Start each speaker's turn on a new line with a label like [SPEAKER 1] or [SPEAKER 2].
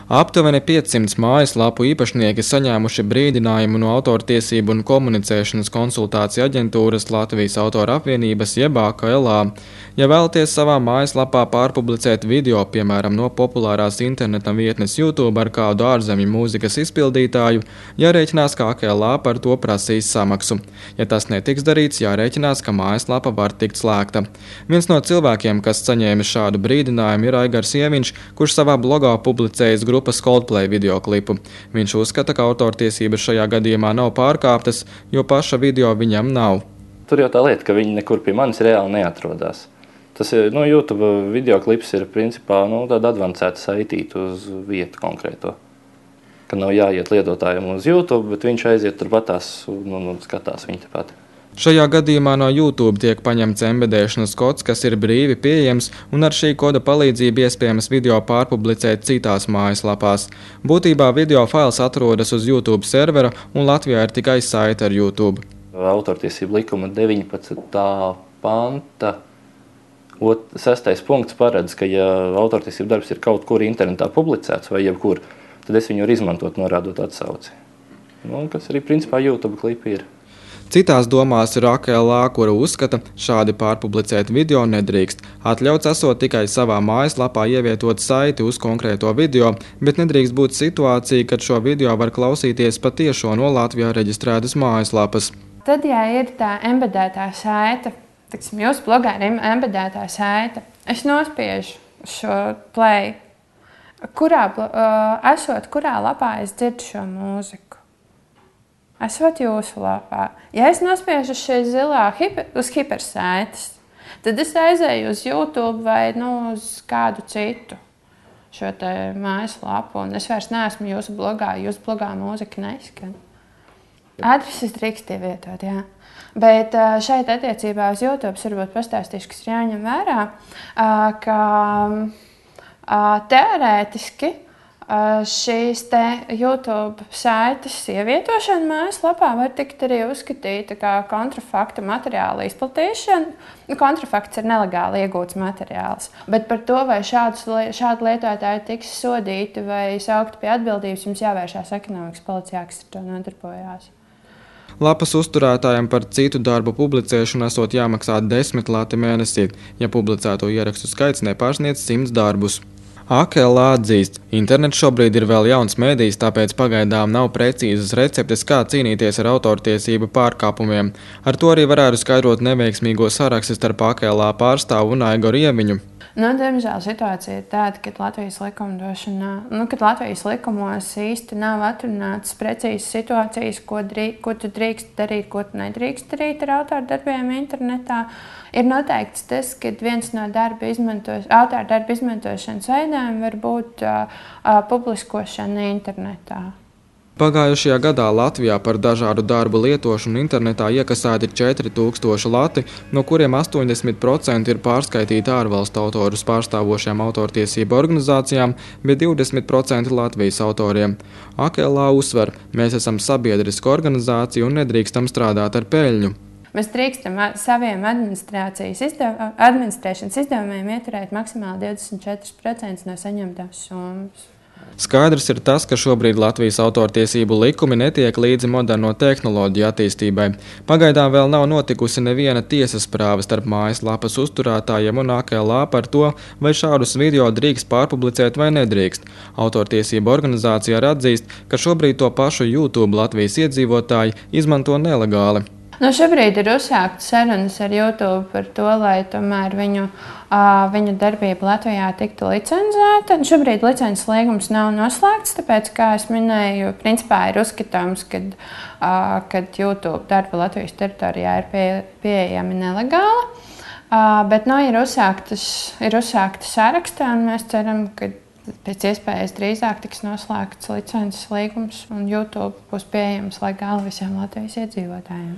[SPEAKER 1] Aptuveni 500 mājaslapu īpašnieki saņēmuši brīdinājumu no Autortiesību un komunicēšanas konsultāciju aģentūras Latvijas Autoru apvienības jeb AKLA. Ja vēlaties savā mājaslapā pārpublicēt video, piemēram, no populārās interneta vietnes YouTube ar kādu ārzemju mūzikas izpildītāju, jārēķinās, ka AKLA par to prasīs samaksu. Ja tas netiks darīts, jārēķinās, ka mājaslapa var tikt slēgta. Viens no cilvēkiem, kas saņēma šādu brīdinājumu, ir Aigars Ieviņš, kurš savā blogā publicējis grupas Coldplay videoklipu. Viņš uzskata, ka autortiesības šajā gadījumā nav pārkāptas, jo paša video viņam nav.
[SPEAKER 2] Tur jau tā lieta, ka viņi nekur pie manis reāli neatrodās. Tas ir, YouTube videoklips ir principā tāda advancēta saitīta uz vietu konkrēto. Ka nav jāiet lietotājiem uz YouTube, bet viņš aiziet turpatās un skatās viņu tepat.
[SPEAKER 1] Šajā gadījumā no YouTube tiek paņemts embedēšanas kods, kas ir brīvi pieejams, un ar šī koda palīdzību iespējams video pārpublicēt citās mājaslapās. Būtībā video fails atrodas uz YouTube servera, un Latvijā ir tikai saite ar YouTube.
[SPEAKER 2] Autortiesību likuma 19. panta 6. punkts paredz, ka ja autortiesību darbs ir kaut kur internetā publicēts vai jebkur, tad es viņu varu izmantot, norādot atsauci. Kas arī principā YouTube klipi ir.
[SPEAKER 1] Citās domās ir AKLA, kura uzskata, šādi pārpublicēt video nedrīkst. Atļauts esot tikai savā mājaslapā ievietot saiti uz konkrēto video, bet nedrīkst būt situācija, kad šo video var klausīties patiešo no Latvijā reģistrētas mājaslapas.
[SPEAKER 3] Tad, ja ir tā embedētā saite, jūsu blogā ir embedētā saite, es nospiežu šo play, kurā lapā es dzirdu šo mūziku. Esot jūsu lapā. Ja es nospiežu šeit zilā uz hipersaites, tad es aizēju uz YouTube vai uz kādu citu šo te mājaslapu, un es vairs neesmu jūsu blogā, jūsu blogā mūzika neizskan. Adreses drīkst ievietot, jā. Bet šeit attiecībā uz YouTube varbūt pastāstīšu, kas ir jāņem vērā, ka teorētiski šīs te YouTube saites ievietošana mājaslapā var tikt arī uzskatīta kā kontrafakta materiāla izplatīšana. Kontrafakts ir nelegāli iegūts materiāls. Bet par to, vai šādi lietotāji tiks sodīti vai saukti pie atbildības, jums jāvēršās ekonomikas policijā, kas ar to nodarbojās.
[SPEAKER 1] Lapas uzturētājiem par citu darbu publicēšanu esot jāmaksā 10 lati mēnesī, ja publicēto ierakstu skaits nepārsniedz 100 darbus. AKLA atzīst, internets šobrīd ir vēl jauns mēdījis, tāpēc pagaidām nav precīzas receptes, kā cīnīties ar autortiesību pārkāpumiem. Ar to arī varētu skaidrot neveiksmīgo saraksti starp AKLA pārstāvu un Aigaru Ieviņu.
[SPEAKER 3] Diemžēl situācija ir tāda, ka Latvijas likumos īsti nav atrunātas precīzas situācijas, ko tu drīkst darīt, ko tu nedrīkst darīt ar autordarbiem internetā. Ir noteikts tas, ka viens no autordarba izmantošanas veidiem var būt publiskošana internetā.
[SPEAKER 1] Pagājušajā gadā Latvijā par dažādu darbu lietošanu internetā iekasēti 4000 lati, no kuriem 80% ir pārskaitīti ārvalstu autorus pārstāvošajām autortiesību organizācijām, bet 20% Latvijas autoriem. AKLA uzsver, mēs esam sabiedriska organizācija un nedrīkstam strādāt ar peļņu.
[SPEAKER 3] Mēs drīkstam saviem administrēšanas izdevumiem ieturēt maksimāli 24% no saņemtās summas.
[SPEAKER 1] Skaidrs ir tas, ka šobrīd Latvijas autortiesību likumi netiek līdzi moderno tehnoloģiju attīstībai. Pagaidām vēl nav notikusi neviena tiesas prāva starp mājaslapas uzturētājiem un AKLA par to, vai šādus video drīkst pārpublicēt vai nedrīkst. Autortiesību organizācija arī atzīst, ka šobrīd to pašu YouTube Latvijas iedzīvotāji izmanto nelegāli.
[SPEAKER 3] Šobrīd ir uzsāktas sarunas ar YouTube par to, lai tomēr viņu darbība Latvijā tiktu licencēta. Šobrīd licences līgums nav noslēgts, tāpēc, kā es minēju, principā ir uzskatāms, ka YouTube darba Latvijas teritorijā ir pieejami nelegāli. Bet ir uzsākta sarakstā, un mēs ceram, ka pēc iespējas drīzāk tiks noslēgts licences līgums, un YouTube būs pieejams legāli visiem Latvijas iedzīvotājiem.